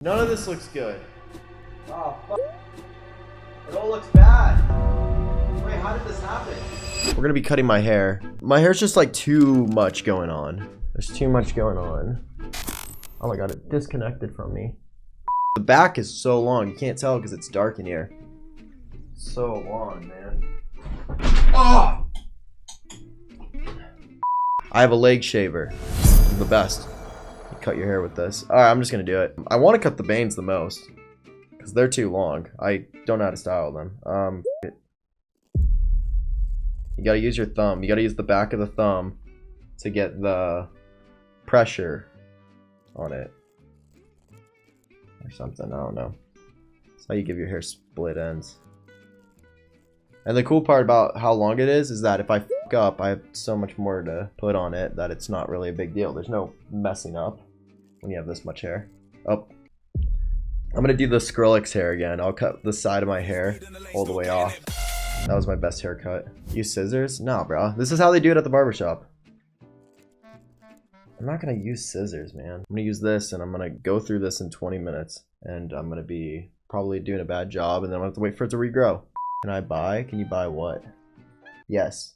None of this looks good. Oh, fuck. It all looks bad. Wait, how did this happen? We're gonna be cutting my hair. My hair's just like too much going on. There's too much going on. Oh my god, it disconnected from me. The back is so long. You can't tell because it's dark in here. So long, man. Oh! I have a leg shaver. It's the best. You cut your hair with this. Alright, I'm just gonna do it. I want to cut the bangs the most. Because they're too long. I don't know how to style them. You gotta use your thumb. You gotta use the back of the thumb to get the pressure on it. Or something, I don't know. That's how you give your hair split ends. And the cool part about how long it is that if I fuck up, I have so much more to put on it that it's not really a big deal. There's no messing up when you have this much hair. Oh. I'm gonna do the Skrillex hair again. I'll cut the side of my hair all the way off. That was my best haircut. Use scissors? Nah, bro. This is how they do it at the barbershop. I'm not gonna use scissors, man. I'm gonna use this and I'm gonna go through this in 20 minutes. And I'm gonna be probably doing a bad job and then I'm gonna have to wait for it to regrow. Can I buy? Can you buy what? Yes.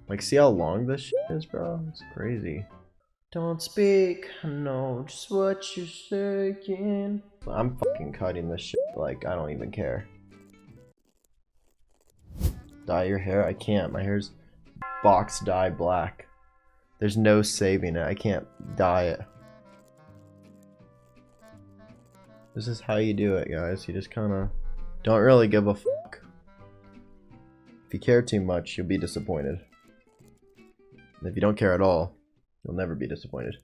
Like, see how long this shit is, bro? It's crazy. Don't speak, I know just what you're saying. I'm fucking cutting this shit, like, I don't even care. Dye your hair? I can't. My hair's box dye black. There's no saving it. I can't dye it. This is how you do it, guys. You just kind of don't really give a fuck. If you care too much, you'll be disappointed. And if you don't care at all, you'll never be disappointed.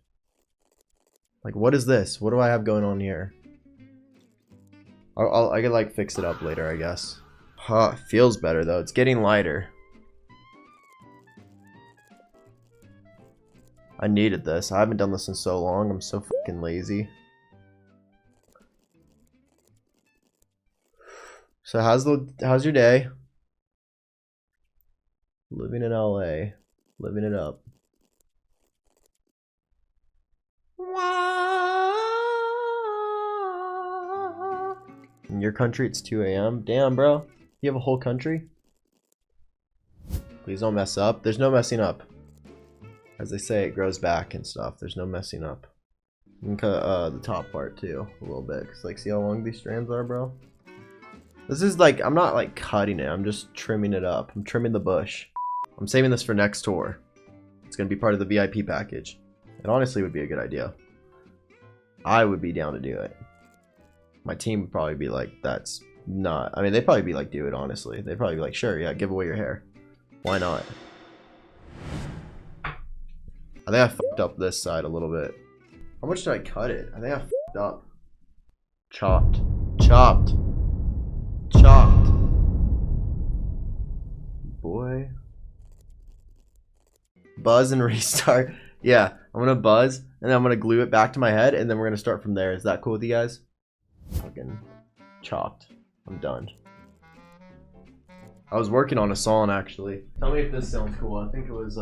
Like, what is this? What do I have going on here? I could like fix it up later, I guess. Huh, it feels better though. It's getting lighter. I needed this. I haven't done this in so long. I'm so fucking lazy. So how's your day? Living in LA. Living it up. In your country, it's 2 a.m. Damn, bro. You have a whole country? Please don't mess up. There's no messing up. As they say, it grows back and stuff. There's no messing up. You can cut the top part too, a little bit. Cause like, see how long these strands are, bro? This is like, I'm not like cutting it. I'm just trimming it up. I'm trimming the bush. I'm saving this for next tour. It's gonna be part of the VIP package. It honestly would be a good idea. I would be down to do it. My team would probably be like, that's not, I mean, they'd probably be like, do it, honestly. They'd probably be like, sure, yeah, give away your hair. Why not? I think I fucked up this side a little bit. How much did I cut it? I think I fucked up. Chopped. Chopped. Chopped. Boy. Buzz and restart. Yeah, I'm gonna buzz, and then I'm gonna glue it back to my head, and then we're gonna start from there. Is that cool with you guys? Fucking chopped. I'm done. I was working on a song, actually. Tell me if this sounds cool. I think it was,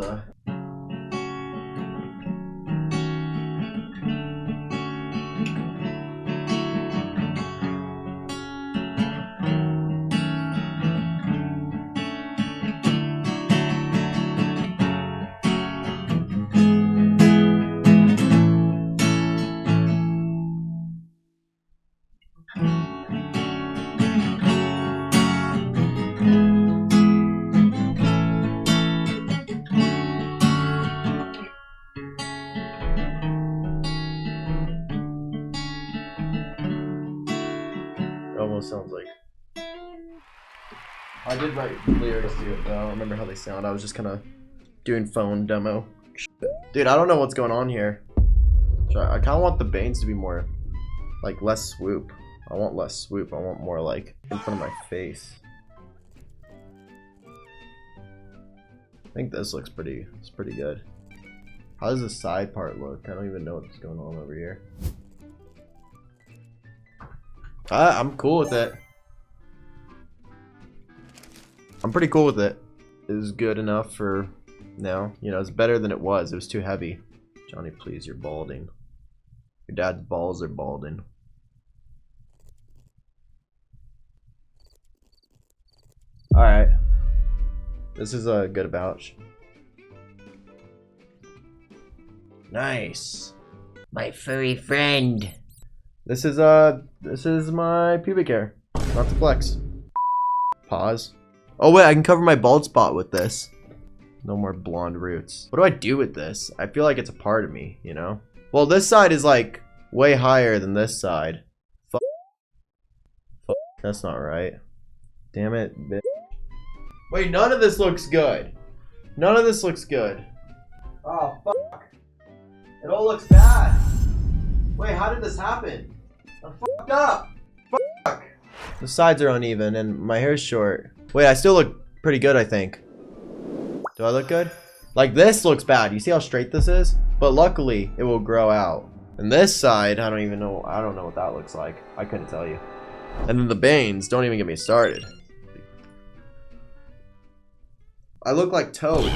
almost sounds like, I did write lyrics to it though. I don't remember how they sound. I was just kind of doing phone demo. Dude, I don't know what's going on here. I kind of want the bangs to be more, like, less swoop. I want less swoop. I want more like in front of my face. I think this looks pretty, it's pretty good. How does the side part look? I don't even know what's going on over here. I'm cool with it. I'm pretty cool with it. It is good enough for now. You know, it's better than it was. It was too heavy. Johnny, please, you're balding. Your dad's balls are balding. Alright. This is a good about. Nice. My furry friend. This is my pubic hair. Not to flex. Pause. Oh wait, I can cover my bald spot with this. No more blonde roots. What do I do with this? I feel like it's a part of me, you know? Well, this side is like way higher than this side. Fuck. That's not right. Damn it, bitch. Wait, none of this looks good. None of this looks good. Oh, fuck. It all looks bad. Wait, how did this happen? I'm fucked up. Fuck. The sides are uneven and my hair's short. Wait, I still look pretty good, I think. Do I look good? Like, this looks bad. You see how straight this is? But luckily, it will grow out. And this side, I don't know what that looks like. I couldn't tell you. And then the bangs, don't even get me started. I look like Toad.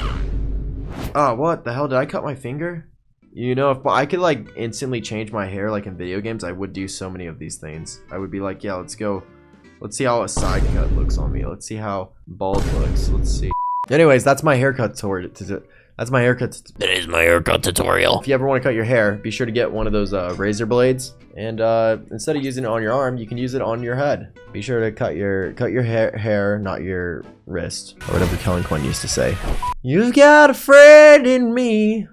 Oh, what the hell? Did I cut my finger? You know, if I could like instantly change my hair like in video games, I would do so many of these things. I would be like, yeah, let's go. Let's see how a side cut looks on me. Let's see how bald looks. Let's see. Anyways, that's my haircut tutorial. That's my haircut. That is my haircut tutorial. If you ever want to cut your hair, be sure to get one of those razor blades. And instead of using it on your arm, you can use it on your head. Be sure to cut your hair, not your wrist, or whatever Kellen Quinn used to say. You've got a friend in me.